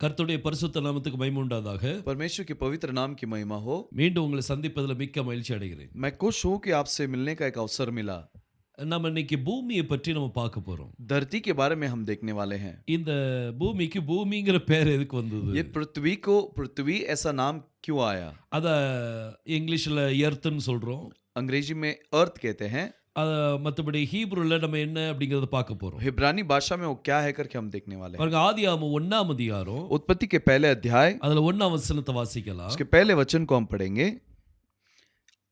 கர்த்தருடைய பரிசுத்த நாமத்துக்கு மகிமை உண்டாதாக. परमेश्वर के पवित्र नाम की महिमा हो। மீண்டும் உங்களை சந்திப்பதில் மிக்க மகிழ்ச்சி அடைகிறேன். मैं खुश हूँ कि आपसे मिलने का एक अवसर मिला। நம்ம இன்னைக்கு பூமியை பற்றி நம்ம பார்க்க போறோம். धरती के बारे में हम देखने वाले हैं। இந்த பூமிக்கு பூமிங்கிற பேர் எதுக்கு வந்தது? ये पृथ्वी को पृथ्वी ऐसा नाम क्यों आया? அத இங்கிலீஷ்ல எர்த்னு சொல்றோம். अंग्रेजी में अर्थ कहते हैं। மற்றபடி ஹீப்ருல நம்ம என்ன அப்படிங்கறத பார்க்க போறோம். हिब्रानी भाषा में वो क्या है करके हम देखने वाले हैं। பாருங்க, ஆதியாகமம் 1ஆம் அதிகாரம், उत्पत्ति के पहले अध्याय, அதுல 1ஆம் வசனத்தை வாசிக்கலாம். उसके पहले वचन को हम पढ़ेंगे।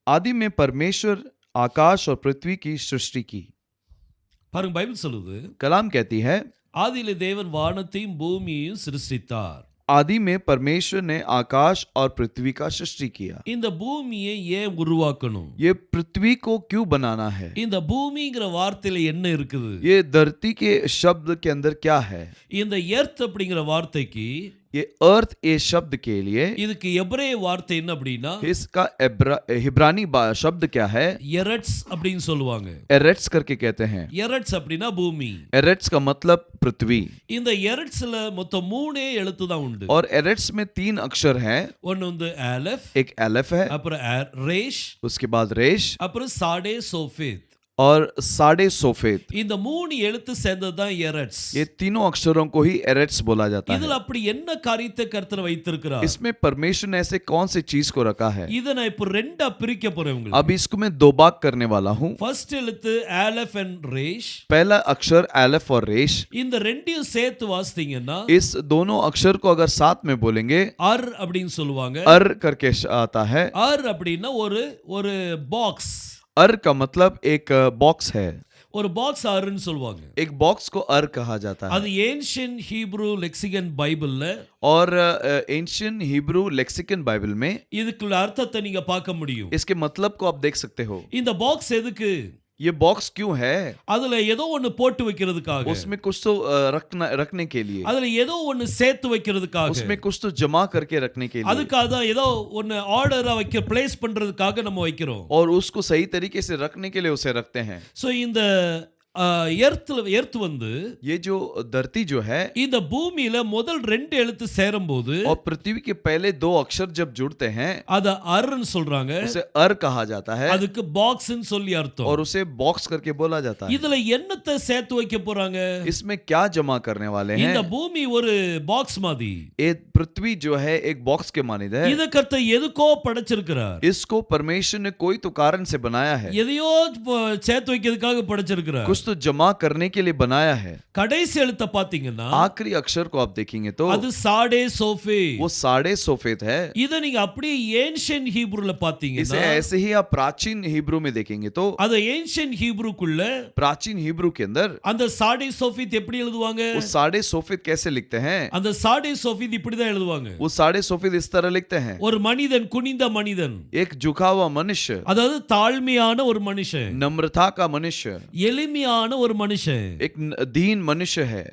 आदि में परमेश्वर आकाश और पृथ्वी की सृष्टि की। பாருங்க, பைபிள் சொல்லுது, कलाम कहती है, ஆதியிலே தேவன் வானத்தையும் பூமியையும் சிருஷ்டித்தார். आदि में परमेश्वर ने आकाश और पृथ्वी का सृष्टि किया। இந்த பூமியை ஏன் உருவாக்கணும்? ये पृथ्वी को क्यों बनाना है? இந்த பூமிங்கிற வார்த்தையில என்ன இருக்குது? ये धरती के शब्द के अंदर क्या है? இந்த எர்த் அப்படிங்கிற வார்த்தைக்கு, ये अर्थ ये शब्द के लिए இதுக்கு எபிரேய வார்த்தை என்ன அப்படின்னா इसका हिब्रानी शब्द क्या है? எரட்ஸ் அப்படின்னு சொல்லுவாங்க. एरेट्स करके कहते हैं। எரட்ஸ் அப்படின்னா பூமி. एरेट्स का मतलब पृथ्वी। இந்த எரட்ஸ்ல மொத்தம் 3 எழுத்து தான் உண்டு. और एरेट्स में 3 अक्षर हैं। ஒன்னு வந்து ஆலஃப், एक एलेफ है, அப்புறம் ரேஷ், उसके बाद रेश அப்புறம் சாடே சோஃபேத். और साडे सोफेत। இந்த 3 எழுத்து சேர்ந்தது தான் எரட்ஸ். ये तीनों अक्षरों को ही एरेट्स बोला जाता இதுல है। அப்படி என்ன காரியத்தை கர்த்தர் வைத்திருக்கிறார்? इसमें परमेश्वर ने ऐसे कौन सी चीज को रखा है? இத நான் இப்ப ரெண்டா பிரிக்க போறேன் உங்களுக்கு. अब इसको मैं 2 भाग करने वाला हूँ। ஃபர்ஸ்ட் எழுத்து ஆலஃப் அண்ட் ரேஷ். पहला अक्षर एलेफ और रेश। இந்த ரெண்டையும் சேர்த்து வாசித்தீங்கன்னா इस दोनों अक्षर को अगर साथ में बोलेंगे அர் அப்படின்னு சொல்லுவாங்க. अर करके आता है। அர் அப்படின்னா ஒரு பாக்ஸ். अर का मतलब एक बॉक्स है। ஒரு பாக்ஸ் அர்ன்னு சொல்லுவாங்க. एक बॉक्स को अर कहा जाता है। அது ஏன்ஷியன்ட் ஹீப்ரு லெக்சிகன் பைபிள்ல, और एंशियन हिब्रू लेक्सिकन बाइबल में இதுக்குள்ள அர்த்தத்தை நீங்க பார்க்க முடியும். इसके मतलब को आप देख सकते हो। இந்த பாக்ஸ் எதுக்கு? ये बॉक्स क्यों है? அதுல ஏதோ ஒன்னு போட்டு வைக்கிறதுக்காக. उसमें कुछ तो रखने के लिए। அதுல ஏதோ ஒன்னு சேர்த்து வைக்கிறதுக்காக. उसमें कुछ तो जमा करके रखने के लिए। அதுக்காக தான் ஏதோ ஒன்னு ஆர்டரா வைக்க பிளேஸ் பண்றதுக்காக நம்ம வைக்கிறோம். और उसको सही तरीके से रखने के लिए उसे रखते हैं। சோ இந்த எர்த் வந்து, ये जो धरती जो है, இந்த பூமியில முதல் 2 எழுத்து சேரும்போது, और पृथ्वी के पहले 2 अक्षर जब जुड़ते हैं, அத அர்ன்னு சொல்றாங்க. उसे अर कहा जाता है। அதுக்கு பாக்ஸ்னு சொல்லி அர்த்தம். और उसे बॉक्स करके बोला जाता है। இதுல என்னத்தை சேர்த்து வைக்க போறாங்க? इसमें क्या जमा करने वाले हैं? இந்த பூமி ஒரு பாக்ஸ் மாதிரி. ये पृथ्वी जो है एक बॉक्स के मानिद है। இத கர்த்தர் எதுக்கோ படைச்சிருக்கிறார். इसको परमेश्वर ने कोई तो कारण से बनाया है। எதையோ சேர்த்து வைக்கிறதுக்காக படைச்சிருக்கிறார். कुछ तो जमा करने के लिए बनाया है। கடைசி எழுத்தை பாத்தீங்கன்னா आखिरी अक्षर को आप देखेंगे तो அது சாடே சோஃபே. वो साडे सोफेत है। இத நீங்க அப்படியே ஏன்ஷியன்ட் ஹீப்ருல इसे பாத்தீங்கன்னா, ऐसे ही आप प्राचीन हिब्रू में देखेंगे तो அது ஏன்ஷியன்ட் ஹீப்ருக்குள்ள प्राचीन हिब्रू के अंदर அந்த சாடே சோஃபித் எப்படி எழுதுவாங்க? वो साडे सोफेत कैसे लिखते हैं? அந்த சாடே சோஃபித் இப்படி தான் எழுதுவாங்க. वो साडे सोफेत इस तरह लिखते हैं। ஒரு மனிதன், குனிந்த மனிதன், एक झुका हुआ मनुष्य, அதாவது தாழ்மையான ஒரு மனுஷன், नम्रता का मनुष्य, எளிமையான ஒரு மனுஷன். एक दीन मनुष्य है।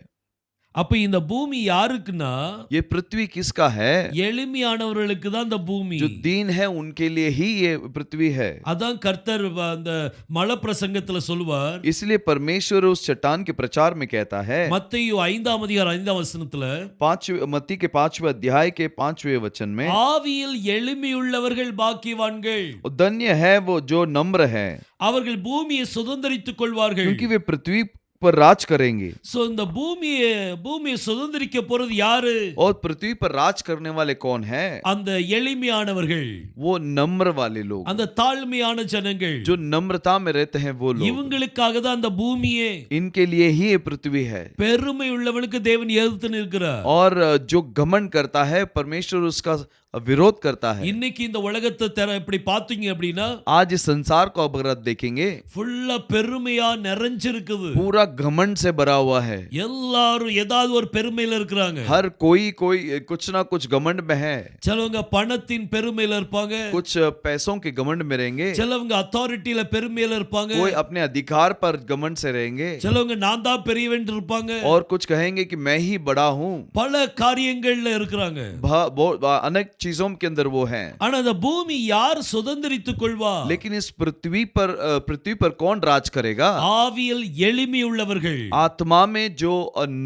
அப்ப இந்த பூமி யாருக்குன்னா, ये पृथ्वी किसका है? எளிமையானவர்களுக்கு தான் இந்த பூமி. जो दीन है उनके लिए ही ये पृथ्वी है। அதான் கர்த்தர் அந்த மலை பிரசங்கத்துல சொல்லுவார். इसलिए परमेश्वर उस चट्टान के प्रचार में कहता है, மத்தேயு 5ஆம் அதிகாரம் 5ஆம் வசனத்துல, मत्ती के 5वें अध्याय के 5वें वचन में, ஆவியில் எளிமையுள்ளவர்கள் பாக்கியவான்கள், धन्य है वो जो नम्र है, அவர்கள் பூமியை சுதந்தரித்துக் கொள்வார்கள். क्योंकि वे पृथ्वी पर राज करेंगे। சோ இந்த பூமியை சுதந்தரிக்க போறது யாரு? और पृथ्वी पर राज करने वाले कौन है? அந்த எளிமையானவர்கள், वो नम्र वाले लोग, அந்த தாழ்மையான ஜனங்கள். जो नम्रता में रहते हैं वो लोग। இவங்களுக்காக தான் அந்த பூமியே. इनके लिए ही ये पृथ्वी है। பெருமை உள்ளவனுக்கு தேவன் எதிர்த்து நிற்கிறார். और जो घमंड करता है परमेश्वर उसका विरोध करता है। இன்னைக்கு இந்த உலகத்தை இப்படி பாத்தீங்க அப்படின்னா, आज इस संसार को अगर आप देखेंगे, ஃபுல்லா பெருமையா நிறைஞ்சிருக்குது. पूरा घमंड से भरा हुआ है। எல்லாரும் ஏதாவது ஒரு பெருமையில இருக்கிறாங்க. हर कोई कुछ ना कुछ घमंड में है। சிலவங்க பணத்தின் பெருமையில இருப்பாங்க, कुछ पैसों के घमंड में रहेंगे, சிலவங்க அத்தாரிட்டியில பெருமையில இருப்பாங்க, कोई अपने अधिकार पर घमंड से रहेंगे, சிலவங்க நான் தான் பெரியவன் இருப்பாங்க, और कुछ कहेंगे कि मैं ही बड़ा हूँ। பல காரியங்கள்ல இருக்கிறாங்க. अनेक चीजों के अंदर वो हैं। ஆனா அந்த பூமி யார் சுதந்தரித்துக் கொள்வா? लेकिन इस पृथ्वी पर कौन राज करेगा? ஆவியில் எளிமை உள்ளவர்கள், आत्मा में जो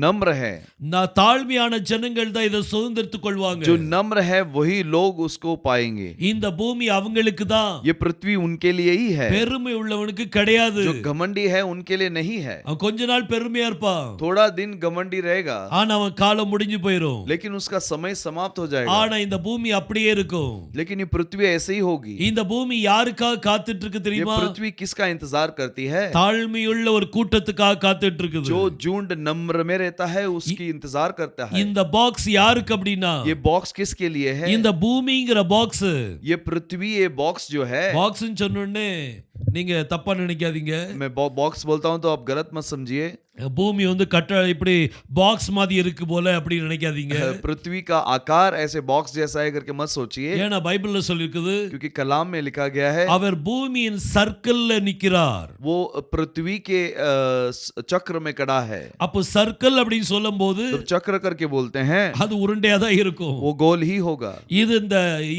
नम्र है, தாழ்மையான ஜனங்கள் தான் இதை சுதந்தரித்துக் கொள்வாங்க. जो नम्र है वही लोग उसको पाएंगे। இந்த பூமி அவங்களுக்கு தான், ये पृथ्वी उनके लिए ही है। பெருமை உள்ளவனுக்கு கிடையாது. जो घमंडी है उनके लिए नहीं है। அவன் கொஞ்ச நாள் பெருமையா இருப்பான், थोड़ा दिन घमंडी रहेगा, ஆனா அவன் காலம் முடிஞ்சு போயிடும். लेकिन उसका समय समाप्त हो जाएगा। ஆனா இந்த பூமி அப்படியே இருக்கும். लेकिन ये पृथ्वी ऐसे ही होगी। இந்த பூமி யாருக்காக காத்துட்டு இருக்கு ये தெரியுமா? पृथ्वी किसका इंतजार करती है? தாழ்மையுள்ள ஒரு கூட்டத்துக்காக காத்துட்டு இருக்குது. जो झुंड नम्र में रहता है उसकी इंतजार करता है। இந்த பாக்ஸ் யாருக்கு அப்படின்னா, ये बॉक्स किसके लिए है? இந்த பூமிங்கிற பாக்ஸ், ये पृथ्वी, ये बॉक्स जो है, பாக்ஸ்னு சொன்னோடனே நீங்க தப்பா நினைக்காதீங்க. मैं बॉक्स बोलता हूं तो आप गलत मत समझिए। பூமி வந்து இப்படி பாக்ஸ் மாதிரி இருக்கு போல அப்படி நினைக்காதீங்க. पृथ्वी का आकार ऐसे बॉक्स जैसा है करके मत सोचिए, ஏன்னா பைபிள்ல சொல்லிருக்குது, क्योंकि कलाम में लिखा गया है அவர் பூமியின் சர்க்கிள்ல நிக்கிறார். वो पृथ्वी के चक्र में खड़ा है। அப்போ சர்க்கிள் அப்படின்னு சொல்லும்போது जब चक्र करके बोलते हैं அது உருண்டையா தான் இருக்கும். वो गोल ही होगा। இது இந்த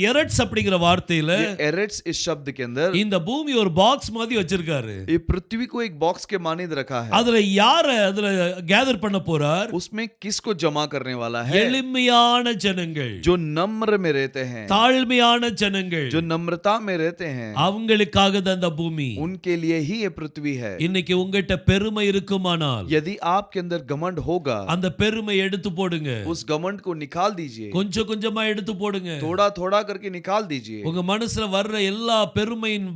எரட்ஸ் அப்படிங்கிற வார்த்தையில एरेट्स इस शब्द के अंदर இந்த பூமி ஒரு பாக்ஸ் மாதிரி வச்சிருக்காரு. ये पृथ्वी को एक बॉक्स के मानिंद रखा है। அதுல யார அதுல கேதர் பண்ண போறார்? उसमें किसको जमा करने वाला है? எளிமையான ஜனங்கள், जो नम्र में रहते हैं, தாழ்மையான ஜனங்கள், जो नम्रता में रहते हैं, அவங்களுக்காக தான் இந்த பூமி. उनके लिए ही ये पृथ्वी है। இன்னைக்கு உங்ககிட்ட பெருமை இருக்குமானால் यदि आपके अंदर घमंड होगा, அந்த பெருமை எடுத்து போடுங்க. उस घमंड को निकाल दीजिए, கொஞ்சம் கொஞ்சமா எடுத்து போடுங்க. थोड़ा थोड़ा करके निकाल दीजिए। உங்க மனசுல வர்ற எல்லா பெருமையின்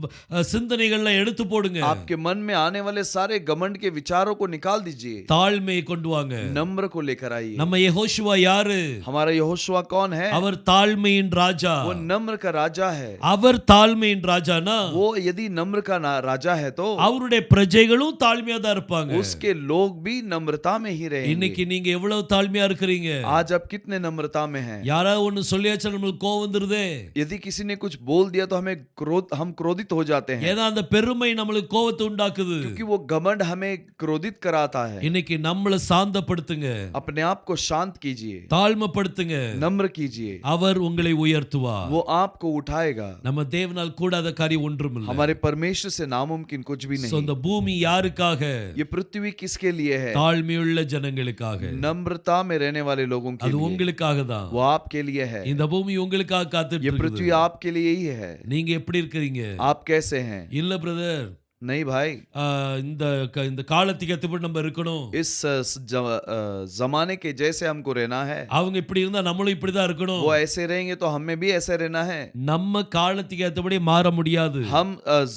சிந்தனைகளை எடுத்து போடுங்க. आपके मन में आने वाले सारे घमंड के विचारों को निकाल दीजिए। தாழ்மையை கொண்டு வாங்க. नम्र को लेकर आइए। நம்ம யெகோஷுவா யாரு? हमारा यहोशुआ कौन है? அவர் தாழ்மையின் ராஜா. वो नम्र का राजा है। அவர் தாழ்மையின் ராஜானா, वो यदि नम्र का राजा है तो அவருடைய பிரஜைகளும் தாழ்மையா தான் இருப்பாங்க. उसके लोग भी नम्रता में ही रहेंगे। இன்னைக்கு நீங்க எவ்வளவு தாழ்மையா இருக்கிறீங்க? आज आप कितने नम्रता में हैं? யாராவது ஒன்னு சொல்லியாச்சா நமக்கு கோவம் வந்துருதே. यदि किसी ने कुछ बोल दिया तो हम क्रोधित हो जाते हैं, ஏன்னா அந்த பெருமை நமக்கு கோவத்தை உண்டாக்குது. क्योंकि वो घमंड हमें क्रोधित कराता है। இன்னைக்கு நம்மள சாந்தப்படுத்துங்க, अपने आप को शांत कीजिए, தாழ்மைப்படுத்துங்க. नम्र कीजिए, அவர் உங்களை உயர்த்துவார். वो आपको उठाएगा। நம்ம தேவனால் கூடாத காரியம் ஒன்றும் இல்லை. हमारे परमेश्वर से नामुमकिन कुछ भी नहीं। இந்த பூமி யாருக்காக? ये पृथ्वी किसके लिए है? தாழ்மையுள்ள ஜனங்களுக்காக, नम्रता में रहने वाले लोगों के அது लिए। உங்களுக்காக தான். वो आपके लिए है। இந்த பூமி உங்களுக்காக காத்துட்டு ये இருக்குது. पृथ्वी आपके लिए ही है। நீங்க எப்படி இருக்கீங்க? आप कैसे हैं? இல்ல பிரதர், नहीं भाई, இந்த காலத்துக்கு ஏத்தபடி நம்ம இருக்கணும். इस जमाने के जैसे हमको रहना है। அவங்க இப்படி இருந்தா நம்மளும் இப்படி தான் இருக்கணும். वो ऐसे रहेंगे तो हमें भी ऐसे रहना है। நம்ம காலத்துக்கு ஏத்தபடி மாற முடியாது. हम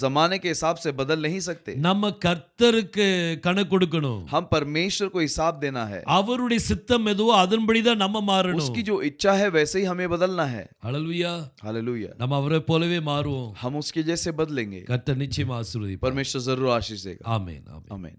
जमाने के हिसाब से बदल नहीं सकते। நம்ம கர்த்தருக்கு கணக்கு கொடுக்கணும். हम परमेश्वर को हिसाब देना है। அவருடைய சித்தம் எதுவோ அதன்படி தான் நம்ம மாறணும். उसकी जो इच्छा है वैसे ही हमें बदलना है। ஹalleluya, हालेलुया। நம்ம அவரை போலவே மாறுவோம். हम उसके जैसे बदलेंगे। கர்த்தர் நிச்சயமா ஆசீர்வதிப்பார். परमेश्वर जरूर आशीष देगा। ஆமென், ஆமென். आमीन।